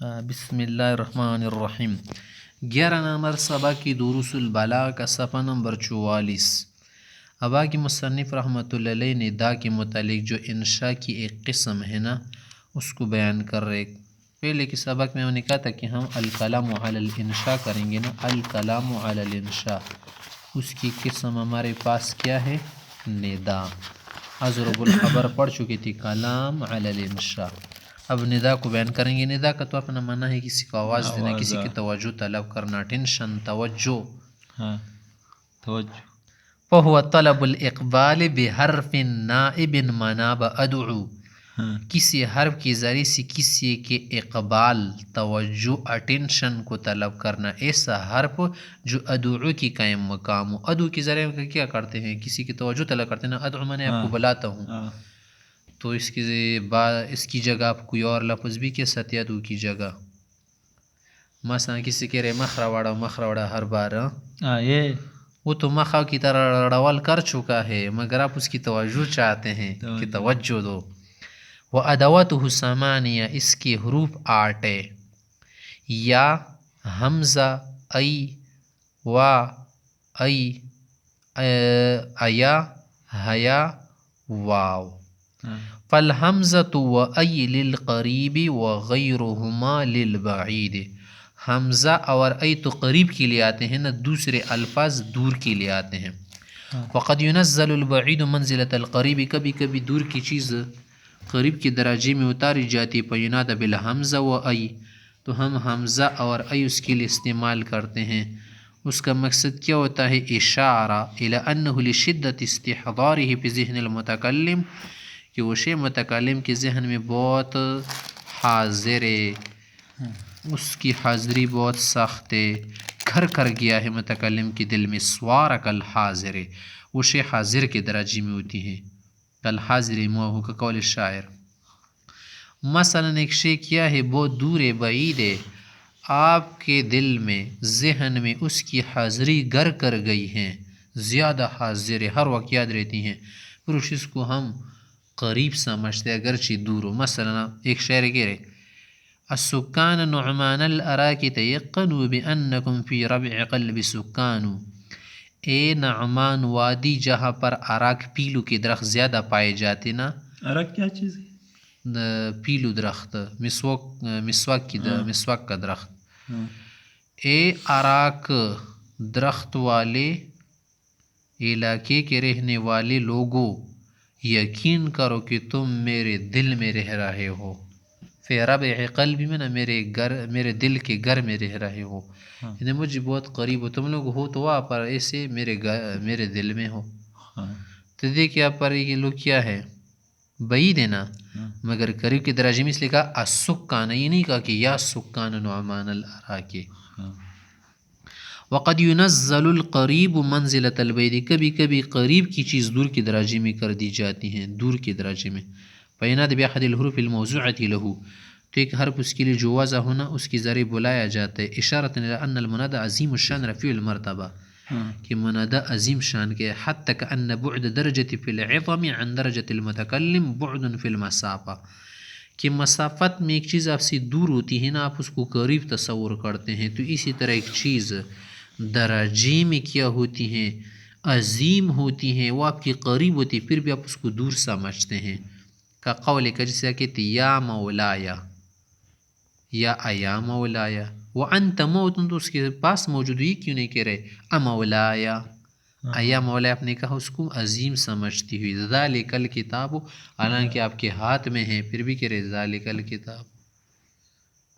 بسم اللہ الرحمن الرحیم 11 نمبر سبق کی دروس البلاغہ کا صفحہ نمبر 44۔ ابا کی مصنف رحمۃ اللہ علیہ نے دا کے متعلق جو انشاء کی ایک قسم ہے نا اس کو بیان کر رہے۔ پہلے کے سبق میں نے کہا تھا کہ ہم الکلام علی الانشاء کریں گے نا، الکلام علی الانشاء، اس کی قسم ہمارے پاس کیا ہے؟ ندا۔ اضرب الخبر پڑھ چکی تھی، کلام علی الانشاء۔ اب ندا کو بیان کریں گے۔ ندا کا تو اپنا معنی ہے کسی کو آواز دینا، کسی کی توجہ طلب کرنا، ٹینشن، توجہ۔ توجہ فہو طلب الاقبال بحرف نائب مناب ادعو، کسی حرف کے ذریعے سے کسی کے اقبال، توجہ، اٹینشن کو طلب کرنا، ایسا حرف جو ادعو کی قائم مقام ہو۔ ادعو کے ذریعے کیا کرتے ہیں؟ کسی کی توجہ طلب کرتے ہیں نا، ادعو میں نے آپ کو بلاتا ہوں، تو اس کی جگہ آپ کوئی اور لفظ بھی کہہ سکتے ادعو کی جگہ۔ مثلا کسی کہہ رہے مخراوڑا ہر بار، وہ تو مخاو کی طرح رول کر چکا ہے، مگر آپ اس کی توجہ چاہتے ہیں کہ توجہ دو۔ وَأَدَوَاتُهُ ثَمَانِيَةٌ، اس کے حروف 8 ہے، یا حمزہ، ای، وا، ای، ایا، حیا، واو۔ فالحمزة وَأَيْ لِلْقَرِيبِ وَغَيْرُهُمَا لِلْبَعِيدِ، حمزہ اور ای تو قریب کے لیے آتے ہیں نا، دوسرے الفاظ دور کے لیے آتے ہیں۔ وَقَدْ يُنَزَّلُ الْبَعِيدُ مَنزِلَةَ الْقَرِيبِ، کبھی کبھی دور کی چیز قریب کے درجے میں اتاری جاتی ہے۔ فَيُنَادَ بِالْحَمْزَةِ وَأَيْ، تو ہم حمزہ اور ای اس کے لیے استعمال کرتے ہیں۔ اس کا مقصد کیا ہوتا ہے؟ اشارہ الی انہ لشدت استحضارہ فی ذہن المتکلم، کہ وہ شے متکلم کے ذہن میں بہت حاضر ہے، اس کی حاضری بہت سخت ہے، گھر کر گیا ہے متکلم کے دل میں۔ سوار کل حاضر، وہ شے حاضر کے درجے میں ہوتی ہے، کل حاضر موہو کا قول شاعر۔ مثلا ایک شے کیا ہے؟ بہت دور ہے، بعید ہے، آپ کے دل میں، ذہن میں اس کی حاضری گر کر گئی ہے، زیادہ حاضر ہے، ہر وقت یاد رہتی ہیں، پھر اس چیز کو ہم قریب سمجھتے اگرچہ دور ہو۔ مثلا ایک شعر کہہ رہے، السکان نعمان الاراک تیقنوا بانکم فی ربع قلب سکان، اے نعمان وادی جہاں پر اراک پیلو کے درخت زیادہ پائے جاتے نا۔ اراک کیا چیز ہے؟ پیلو درخت، مسواک کا درخت۔ اے اراک درخت والے علاقے کے رہنے والے لوگوں، یقین کرو کہ تم میرے دل میں رہ رہے ہو۔ فی ربع قلبی میں نا، میرے دل کے گھر میں رہ رہے ہو، یعنی مجھے بہت قریب ہو، تم لوگ ہو تو وہاں پر ایسے میرے دل میں ہو۔ تو دیکھیں آپ پر یہ لوگ کیا ہے؟ بعید ہے نا، مگر قریب کے درجے میں اس لیے کہا السکان، یہ نہیں کہا کہ یا سکان نعمان الاراک۔ وقد ينزل القریب منزلۃ البعید، کبھی کبھی قریب کی چیز دور کے درجے میں کر دی جاتی ہیں، دور کے درجے میں۔ فیناد بأحد الحروف الموضوعۃ لہ، تو ایک حرف اس کے لیے جو واضح ہونا اس کے ذریعے بلایا جاتا ہے۔ اشارۃ الی ان المنادى عظیم الشان رفیع المرتبہ، کہ منادى عظیم شان کے، حتی کأن بعد درجۃ فی العظم عن درجۃ المتکلم بعد فی المسافہ، کہ مسافت میں ایک چیز آپ سے دور ہوتی ہے نا، آپ اس کو قریب تصور کرتے ہیں، تو اسی طرح ایک چیز درجے میں کیا ہوتی ہیں؟ عظیم ہوتی ہیں، وہ آپ کی قریب ہوتی ہے، پھر بھی آپ اس کو دور سمجھتے ہیں۔ کا قول کا جیسے کہتے یا مولایا، یا ایا مولایا، وانت موجود، تو اس کے پاس موجود، یہ کیوں نہیں کہہ رہے امولایا؟ ایا مولایا آپ نے کہا اس کو عظیم سمجھتی ہوئی۔ ذالک الکتاب، حالانکہ آپ کے ہاتھ میں ہے، پھر بھی کہہ رہے ذالک الکتاب،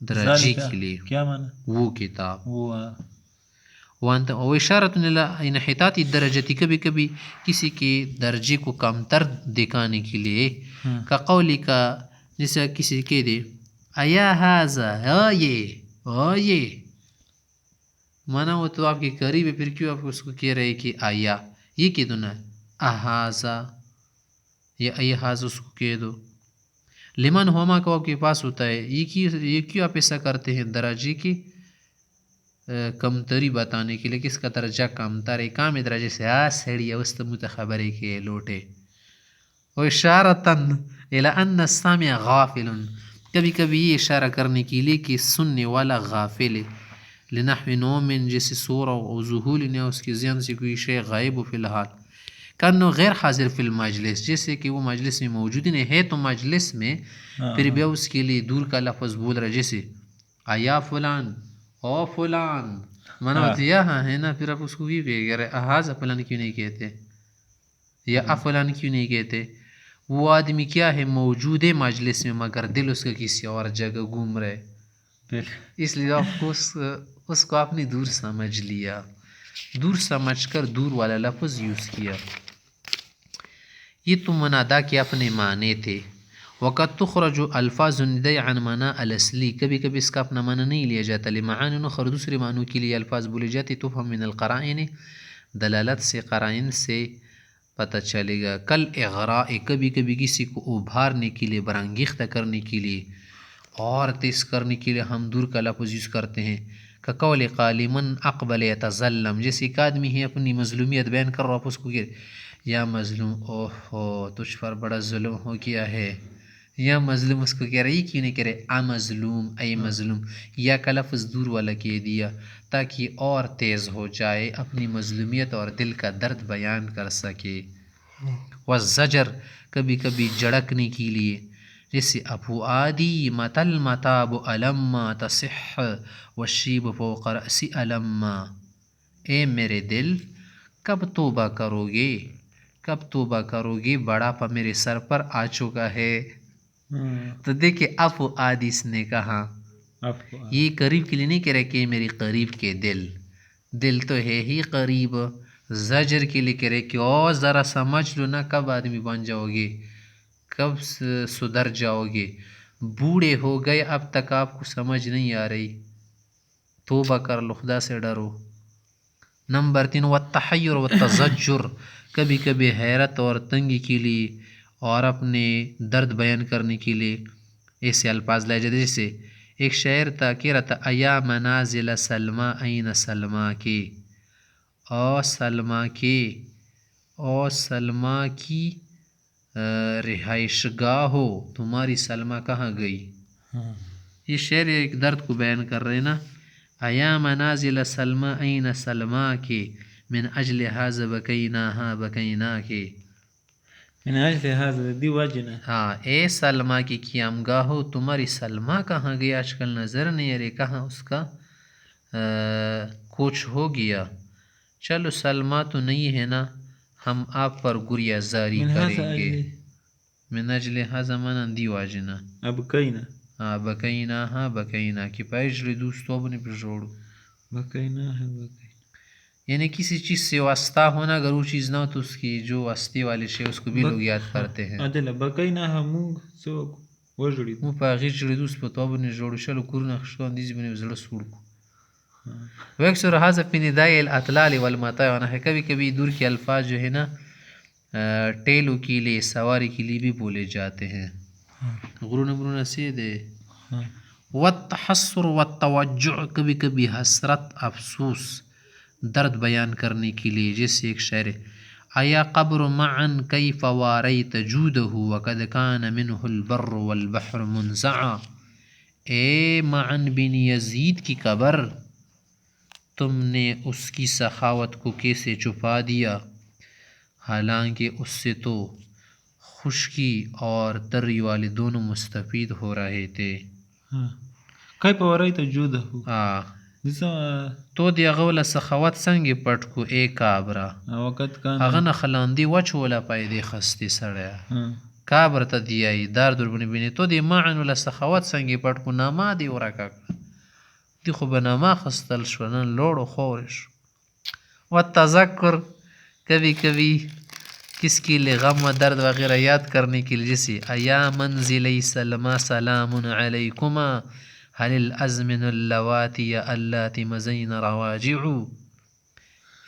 درجے کے لیے، کیا معنی؟ وہ کتاب۔ و اشارۃ الی انحطاط الدرجۃ، کبھی کبھی کسی کے درجے کو کمتر دکھانے کے لیے، کا قولی کا جیسا کسی کہہ دے ایا ھذا، یہ مانا وہ تو آپ کے قریب ہے، پھر کیوں آپ اس کو کہہ رہے کہ آیا؟ یہ کہہ دو نا اھذا، یا ایا ھذا اس کو کہہ دو۔ لمن ہوما کو آپ کے پاس ہوتا ہے، یہ کیوں آپ ایسا کرتے ہیں؟ درجے کی کمتری بتانے کے لیے، کس کا درجہ کمتر ہے، کام درجے سے سڑی وسط خبرے کے لوٹے۔ و اشارتاً الی ان السامع غافل، کبھی کبھی یہ اشارہ کرنے کے لیے کہ سننے والا غافل ہے. لنحو نوم جیسے سور و ذہول نے اس کے ذہن سے کوئی شے غائب ہو فی الحال. کانو غیر حاضر فی المجلس جیسے کہ وہ مجلس میں موجود نہیں ہے تو مجلس میں پھر بھی اس کے لیے دور کا لفظ بول رہا ہے جیسے آیا فلان او فلان منع ہوتی ہاں ہے نا. پھر آپ اس کو بھی کہہ رہے احاظ فلان کیوں نہیں کہتے یا افلان کیوں نہیں کہتے. وہ آدمی کیا ہے موجود ہے مجلس میں مگر دل اس کا کسی اور جگہ گھوم رہے اس لیے آپ کو اس کو آپ نے دور سمجھ لیا. دور سمجھ کر دور والا لفظ یوز کیا. یہ تو منادا کے اپنے معنی تھے. وقت تخرج الفاظ ندی عن معنی الاصلی کبھی کبھی اس کا اپنا معنی نہیں لیا جاتا. لمعان اخر دوسرے معنوں کے لیے الفاظ بولے جاتے تفہم من القرائن دلالت سے قرائن سے پتہ چلے گا. کل اغراء کبھی کبھی کسی کو ابھارنے کے لیے برانگیختہ کرنے کے لیے اور تیز کرنے کے لیے ہم دور کا لفظ یوز کرتے ہیں. کہ قول قالمن اقبل یتظلم جیسے ایک آدمی ہے اپنی مظلومیت بیان کر رہا آپ اس کو کہ یا مظلوم اوہ ہو تجھ پر بڑا ظلم ہو گیا ہے. یا مظلوم اس کو کہہ رہا یہ کیوں نہیں کہہ رہے مظلوم اے مظلوم. یا کا لفظ دور والا کہہ دیا تاکہ اور تیز ہو جائے اپنی مظلومیت اور دل کا درد بیان کر سکے. والزجر کبھی کبھی جھڑکنے کے لیے جیسے ابو آدی متل متاب علما تصح والشیب فوق رأس علما. اے میرے دل کب توبہ کرو گے کب توبہ کرو گے بڑھاپا میرے سر پر آ چکا ہے. تو دیکھیں ابو آدی اس نے کہا یہ قریب کے لیے نہیں کہہ رہے کہ میری قریب کے دل تو ہے ہی قریب. زجر کے لیے کہہ رہے کہ او ذرا سمجھ لو نا کب آدمی بن جاؤ گے کب سدھر جاؤ گے. بوڑھے ہو گئے اب تک آپ کو سمجھ نہیں آ رہی توبہ کر لو خدا سے ڈرو. نمبر 3 والتحیر والتزجر کبھی کبھی حیرت اور تنگی کے لیے اور اپنے درد بیان کرنے کے لیے ایسے الفاظ لائے جاتے. جیسے ایک شاعر تھا کہہ رہا تھا ایا منازل سلمہ این سلمہ کے او سلمہ کے او سلمہ کی رہائش گاہ ہو تمہاری سلمہ کہاں گئی. یہ شعر ایک درد کو بیان کر رہے نا. ایا منازل سلمہ این سلمہ کے من اجل هذا بکیناہا بکینا کے من اجل هذا دی وجنا. ہاں اے سلمہ کی قیام گاہو تمہاری سلمہ کہاں گئی آج کل نظر نہیں آ رہی کہاں اس کا کچھ ہو گیا. چلو سلمہ تو نہیں ہے نا ہم آپ پر گریہ زاری کریں گے. من اجل هذا من دی واجنا اب کینا ہاں بکینا ہاں بکینا کی پیجلی دوستوں اپنے پر جوڑو بکینا ہے بکینا یعنی کسی چیز سے واسطہ ہونا اگر وہ چیز نہ ہو تو اس کی جو واسطے والے شے اس کو بھی لوگ یاد کرتے ہیں. عدل بکینا ہے مونگ سو وجڑی مو پاغی جڑی دوست په تو باندې جوړ شلو کورونه خشتون دي باندې زړه سوړ کو. ویکسر هذا في نداء الاطلال والمطاع ونحو کبھی کبھی دور کے الفاظ جو ہے نا ٹیلو کے لیے سواری کے لیے بھی بولے جاتے ہیں. غرون غرون سے دے. والتحسر والتوجع کبھی کبھی حسرت افسوس درد بیان کرنے کے لیے جیسے ایک شعر ایا قبر معا کیف واریت جوده وقد کان منه البر والبحر منزعا. اے معن بن یزید کی قبر تم نے اس کی سخاوت کو کیسے چھپا دیا حالانکہ اس سے تو خشکی اور تری والے دونوں مستفید ہو رہے تھے. کیف واریت جوده تو دی غول سخاوت سنگ پټ کو اے کابرا وقت کان هغه نه خلاندی وچولا پیدې خستی سړیا کابر ته دیای دار دربنی بینی تو دی معن ولا سخاوت سنگ پټ کو ناما دی ورکا دی خو بناما خستل شونن لوړو خورش. والتذکر کبھی کبھی کس کے لیے غم و درد وغیرہ یاد کرنے کے لیے جیسے ایا منزلی سلمہ سلام علیکما هل الازمن اللواتی یا اللاتی مزین رواجعو.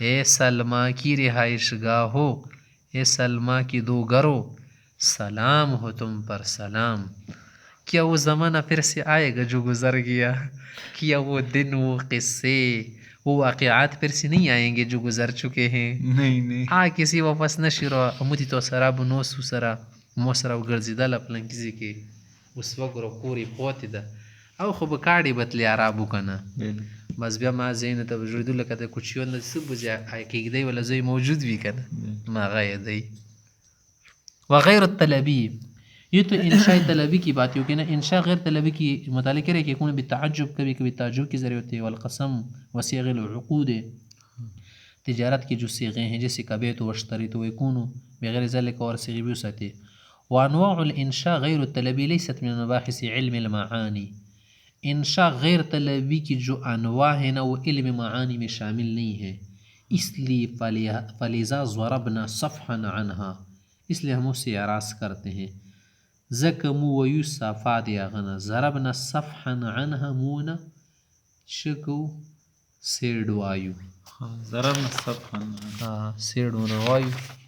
اے سلمہ کی رہائش گاہو اے سلمہ کی دو گرو سلام ہو تم پر سلام. کیا وہ زمانہ پھر سے آئے گا جو گزر گیا کیا وہ دن وہ قصے وہ واقعات پھر سے نہیں آئیں گے جو گزر چکے ہیں. نہیں کسی واپس نشی رو اموتی تو سرا بنوسو سرا موسرا گرزیدل اپلن کسی کے اوس وګوره کور یې پاتې ده او خو به کاڼې به تلې عربو که نه بالکل بس بیا ما ذهن ته به جوړېدو لکه د کوچیانو نه څه به کېږدی والا ځای موجود وي که نه نو هغه یې دی وغیر الطلبی یہ تو انشاء طلبی کی بات ہے کہ نا انشاء غیر طلبی کی متعلق ہے کہ کون بھی تعجب کبھی کبھی تعجب کے ذریعے ہوتے ہیں والقسم وصیغ العقود تجارت کی جو صیغیں ہیں جیسے کبیت و اشتریت و یکون بغیر ذلك اور صیغے بھی ہو سکتے وانواع الانشاء غیر الطلبی لیست من مباحث علم المعانی انشاء غیر طلبی کی جو انواع ہیں نا وہ علم معانی میں شامل نہیں ہے اس لیے فلذا ضربنا صفحا عنها اس لیے ہم اسے اعراض کرتے ہیں زکمو ویوسا فادیا غنا ضربنا صفحا عنها مونا شکو سیڈ وایو ضربنا صفحا سیڈ وایو